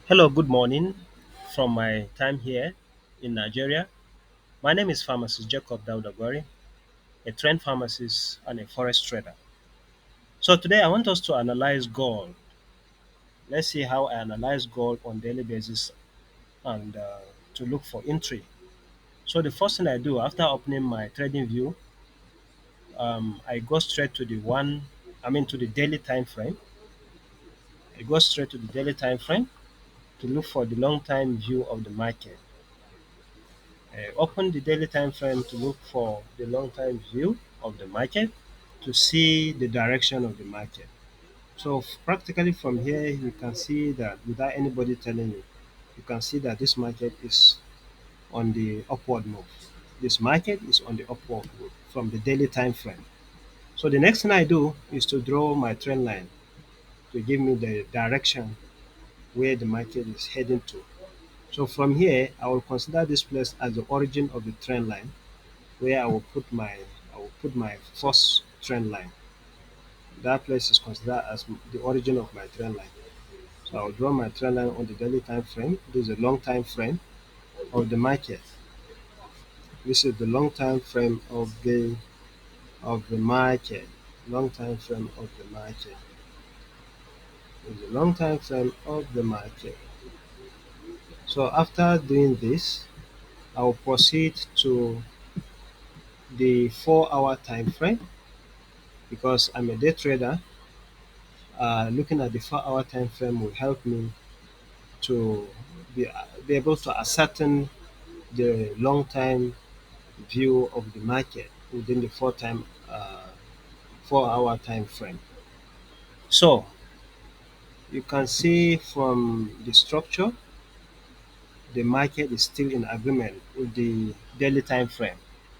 Hello, good morning from my time here in Nigeria. My name is Pharmacist Jacob Daudagori, a trained pharmacist and a forest trader. So today I want us to analyze gold. Let's see how I analyze gold on daily basis and to look for entry. So the first thing I do after opening my trading view, I go straight to to the daily time frame. I go straight to the daily time frame to look for the long time view of the market. Open the daily time frame to look for the long time view of the market to see the direction of the market. So practically from here, you can see that without anybody telling you, you can see that this market is on the upward move. This market is on the upward move from the daily time frame. So the next thing I do is to draw my trend line to give me the direction where the market is heading to. So from here, I will consider this place as the origin of the trend line where I will put my first trend line. That place is considered as the origin of my trend line. So I'll draw my trend line on the daily time frame. This is a long time frame of the market. This is the long time frame of the market. Long time frame of the market. This is a long time frame of the market. So after doing this, I will proceed to the 4 hour time frame because I'm a day trader. Looking at the 4 hour time frame will help me to be able to ascertain the long time view of the market within the 4 hour time frame. So you can see from the structure, the market is still in agreement with the daily time frame,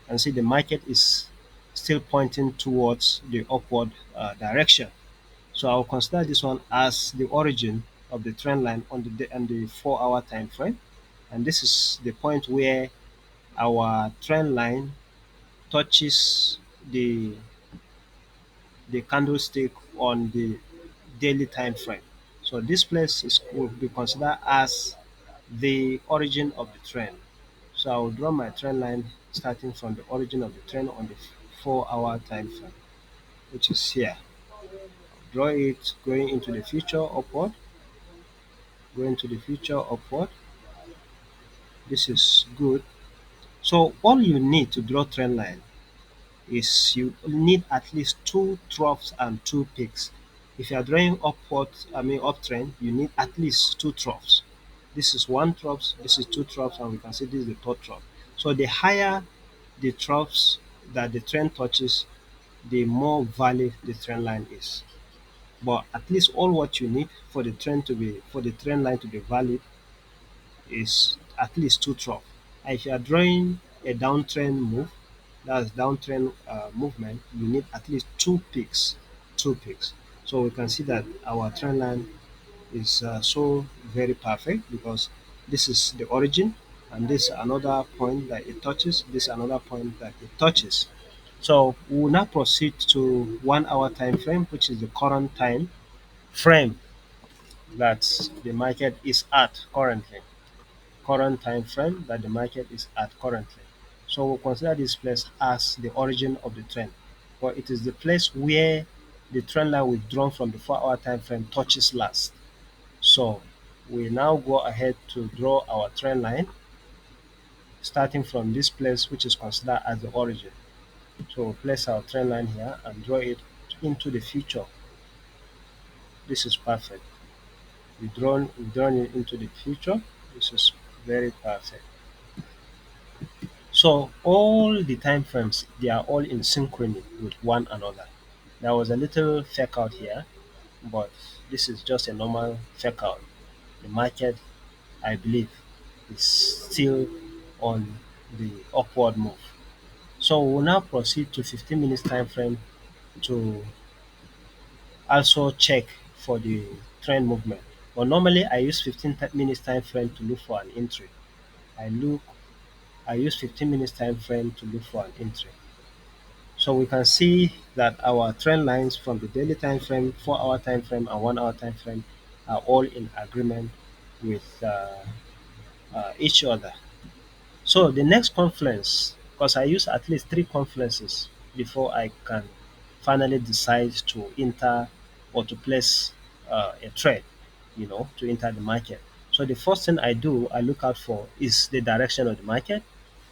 and see the market is still pointing towards the upward direction. So I'll consider this one as the origin of the trend line on the 4 hour time frame. And this is the point where our trend line touches the the candlestick on the daily time frame. So this place is will be considered as the origin of the trend. So I will draw my trend line starting from the origin of the trend on the 4 hour time frame, which is here. Draw it going into the future upward, going to the future upward. This is good. So all you need to draw trend line is you need at least two troughs and two peaks. If you are drawing uptrend, you need at least two troughs. This is one trough, this is two troughs, and we can see this is the third trough. So the higher the troughs that the trend touches, the more valid the trend line is. But at least all what you need for the trend line to be valid is at least two trough. And if you are drawing a downtrend move, that's downtrend movement, you need at least two peaks, two peaks. So we can see that our trend line is so very perfect because this is the origin and this another point that it touches, this another point that it touches. So we will now proceed to 1 hour time frame, which is the current time frame that the market is at currently. Current time frame that the market is at currently. So we'll consider this place as the origin of the trend, but it is the place where the trend line withdrawn from the 4 hour time frame touches last. So we now go ahead to draw our trend line starting from this place, which is considered as the origin. So we'll place our trend line here and draw it into the future. This is perfect. We've drawn it into the future. This is very perfect. So all the time frames, they are all in synchrony with one another. There was a little fake out here, but this is just a normal fake out. The market, I believe, is still on the upward move. So we'll now proceed to 15 minutes time frame to also check for the trend movement. But normally I use 15 minutes time frame to look for an entry. I look I use 15 minutes time frame to look for an entry. So we can see that our trend lines from the daily time frame, 4 hour time frame, and 1 hour time frame are all in agreement with each other. So the next confluence, because I use at least three confluences before I can finally decide to enter or to place a trade, to enter the market. So the first thing I do, I look out for is the direction of the market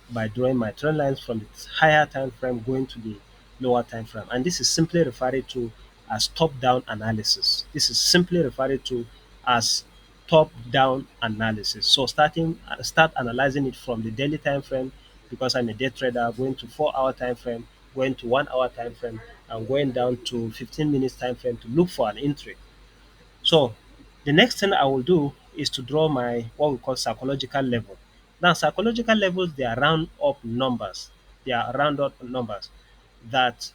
by drawing my trend lines from the higher time frame going to the lower time frame. And this is simply referred to as top-down analysis. This is simply referred to as top-down analysis. So start analyzing it from the daily time frame because I'm a day trader, going to 4 hour time frame, going to 1 hour time frame, and going down to 15 minutes time frame to look for an entry. So the next thing I will do is to draw my what we call psychological level. Now, psychological levels, they are round up numbers. They are round up numbers that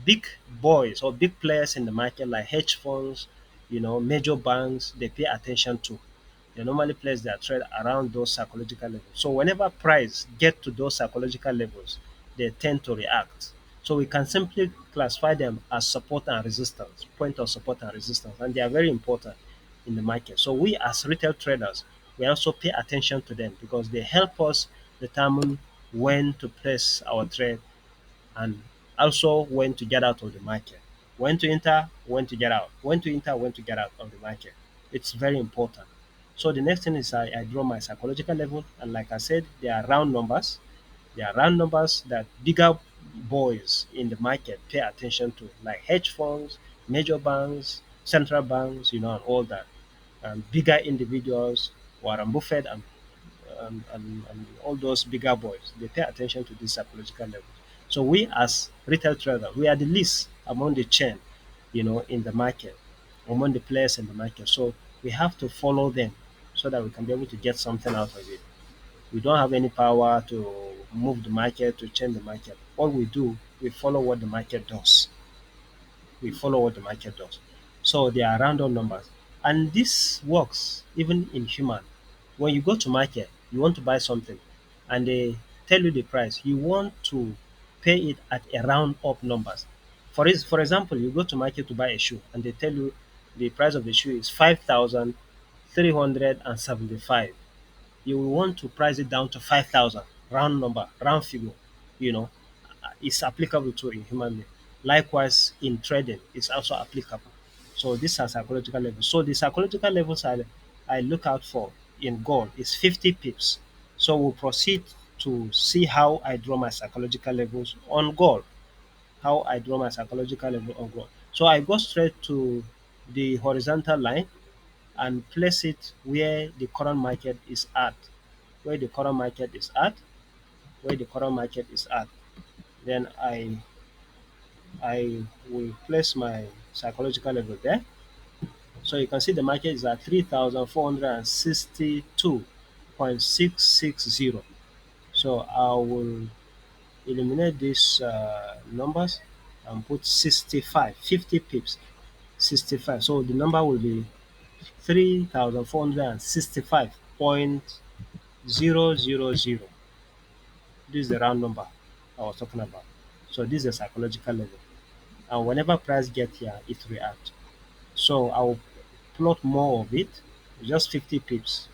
big boys or big players in the market like hedge funds, major banks, they pay attention to. They normally place their trade around those psychological levels. So whenever price get to those psychological levels, they tend to react. So we can simply classify them as support and resistance, point of support and resistance, and they are very important in the market. So we as retail traders, we also pay attention to them because they help us determine when to place our trade and also when to get out of the market. When to enter, when to get out. When to enter, when to get out of the market. It's very important. So the next thing is I draw my psychological level, and like I said, they are round numbers. They are round numbers that bigger boys in the market pay attention to, like hedge funds, major banks, central banks, and all that. Bigger individuals, Warren Buffett and all those bigger boys, they pay attention to this psychological level. So we as retail traders, we are the least among the chain, in the market, among the players in the market. So we have to follow them so that we can be able to get something out of it. We don't have any power to move the market, to change the market. All we do, we follow what the market does. We follow what the market does. So they are random numbers. And this works even in human. When you go to market, you want to buy something and they tell you the price, you want to pay it at a round up numbers. For example, you go to market to buy a shoe and they tell you the price of the shoe is 5,375. You will want to price it down to 5,000, round number, round figure, you know, is applicable to in human being. Likewise, in trading, it's also applicable. So these are psychological levels. So the psychological levels I look out for in gold is 50 pips. So we'll proceed to see how I draw my psychological levels on gold. How I draw my psychological level on gold. So I go straight to the horizontal line and place it where the current market is at. Where the current market is at, where the current market is at. Then I will place my psychological level there. So you can see the market is at 3,462.660. So I will eliminate these numbers and put 65, 50 pips, 65. So the number will be 3,465.000. This is the round number I was talking about. So this is a psychological level. And whenever price get here, it react. So I will plot more of it, just 50 pips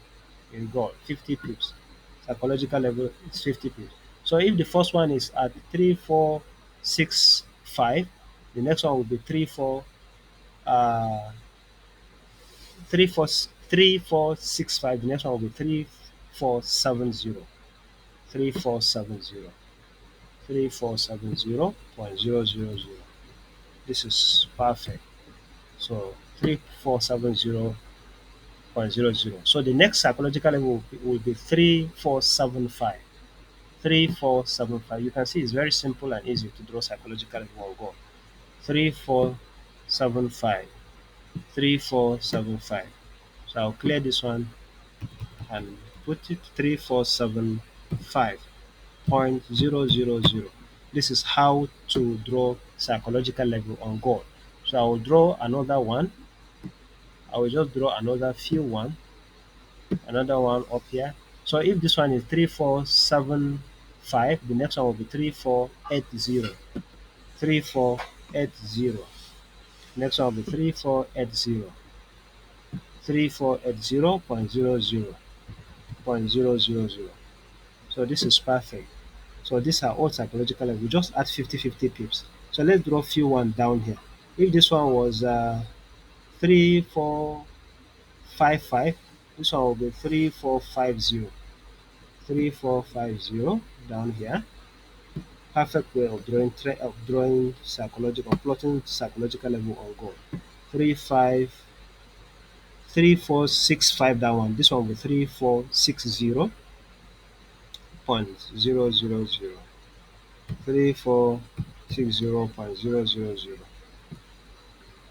in gold, 50 pips. Psychological level is 50 pips. So if the first one is at 3,465, the next one will be 3,465. The next one will be 3,470, 3,470, 3,470.000. This is perfect. So 3,470.00. So the next psychological level will be 3,475. 3,475. You can see it's very simple and easy to draw psychological level on goal. 3,475. 3,475. So I'll clear this one and put it 3,475.000. This is how to draw psychological level on goal. So I will draw another one. I will just draw another one up here. So if this one is 3,475, the next one will be 3,480. 3,480. Next one will be 3,480. 3480.000.000. So this is perfect. So these are all psychological level. We just add 50-50 pips. So let's draw few one down here. If this one was 3455, this one will be 3450. 3450 down here. Perfect way of drawing psychological, plotting psychological level on goal. 3465 that one. This one will be 3460.000. 3460.000.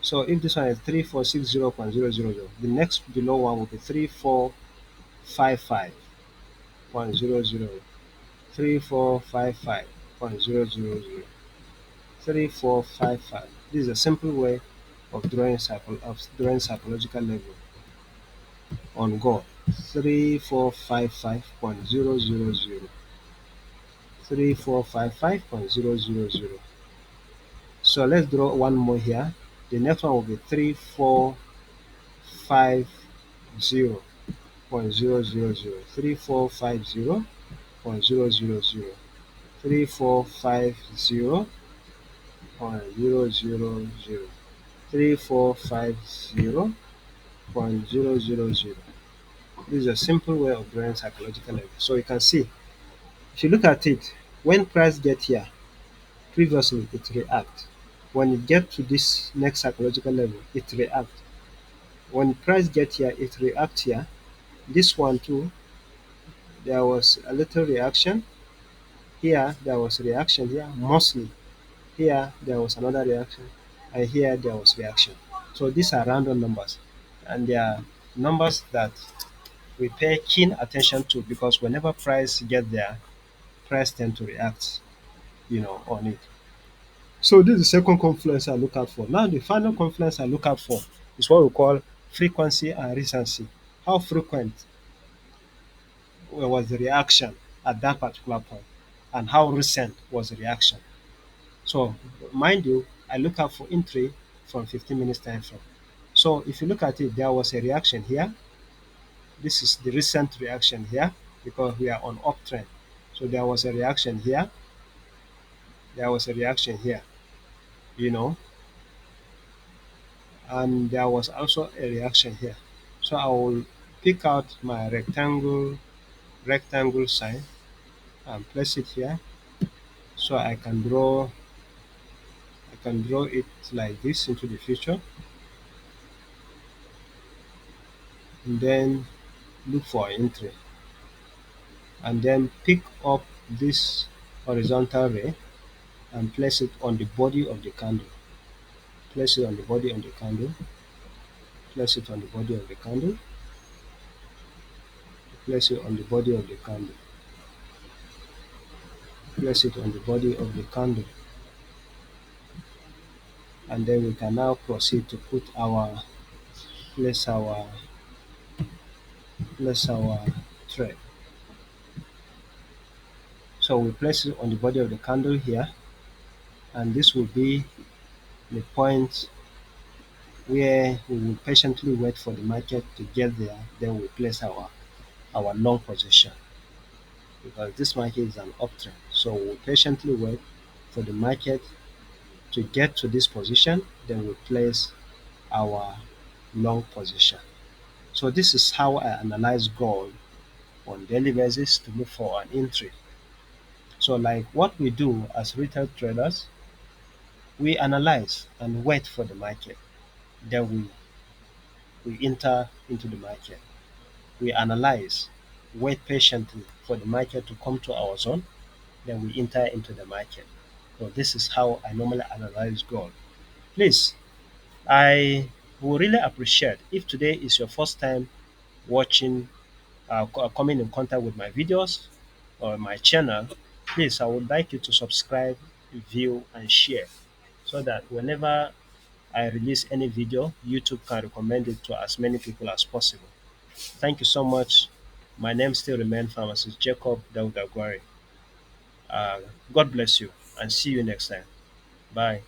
So if this one is 3460.000, the next below one will be 3455.000. 3455.000. 3455. This is a simple way of drawing psychological level on God. 3455.000. 3455.000. So let's draw one more here. The next one will be 3450.000. 3450.000. 3450.000. 3450.000. This is a simple way of drawing psychological level. So you can see, if you look at it, when price get here, previously it react. When it get to this next psychological level, it react. When price get here, it react here. This one too, there was a little reaction. Here there was reaction here, mostly. Here there was another reaction, and here there was reaction. So these are random numbers, and they are numbers that we pay keen attention to because whenever price get there, price tend to react, on it. So this is the second confluence I look out for. Now the final confluence I look out for is what we call frequency and recency. How frequent was the reaction at that particular point, and how recent was the reaction. So mind you, I look out for entry from 15 minutes time frame. So if you look at it, there was a reaction here. This is the recent reaction here because we are on uptrend. So there was a reaction here. There was a reaction here, you know, and there was also a reaction here. So I will pick out my rectangle sign and place it here. So I can draw it like this into the future, and then look for entry, and then pick up this horizontal ray and place it on the body of the candle. Place it on the body of the candle. Place it on the body of the candle. Place it on the body of the candle. Place it on the body of the candle. And then we can now proceed to put our place our place our thread. So we place it on the body of the candle here, and this will be the point where we will patiently wait for the market to get there. Then we place our long position because this market is an uptrend. So we'll patiently wait for the market to get to this position. Then we place our long position. So this is how I analyze gold on daily basis to look for an entry. So like what we do as retail traders, we analyze and wait for the market. Then we enter into the market. We analyze, wait patiently for the market to come to our zone. Then we enter into the market. So this is how I normally analyze gold. Please, I would really appreciate if today is your first time watching, coming in contact with my videos or my channel. Please, I would like you to subscribe, view, and share so that whenever I release any video, YouTube can recommend it to as many people as possible. Thank you so much. My name still remains Pharmacist Jacob Daudagwari. God bless you and see you next time. Bye.